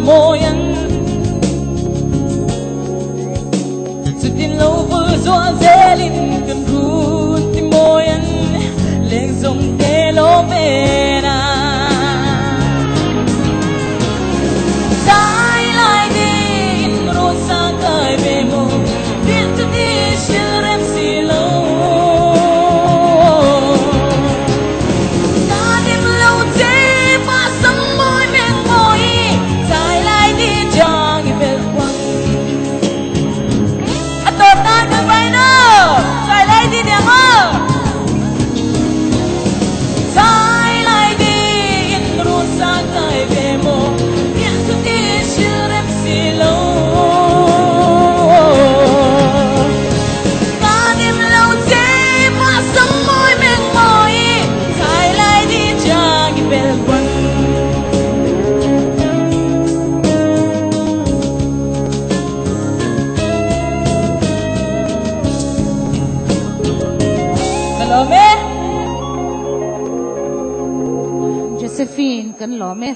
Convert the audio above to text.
moyen sự tin lâu vừa doa dễ linh cần rút tim moyen lên dòng thế lô mê na trái lại đi in rô sa cài về mô biết cho đi siêu em xì lâu ta đêm lâu chế mà sắm môi men môi trái lại đi cho người về quăng à tôi ta cần phải nữa trái lại đi đẹp mơ trái lại đi in rô sa cài về mô biết cho đi siêu em xì lâu ta đêm lâu chế mà sắm môi men môi trái lại đi cho người về quăng Josephine kan lo me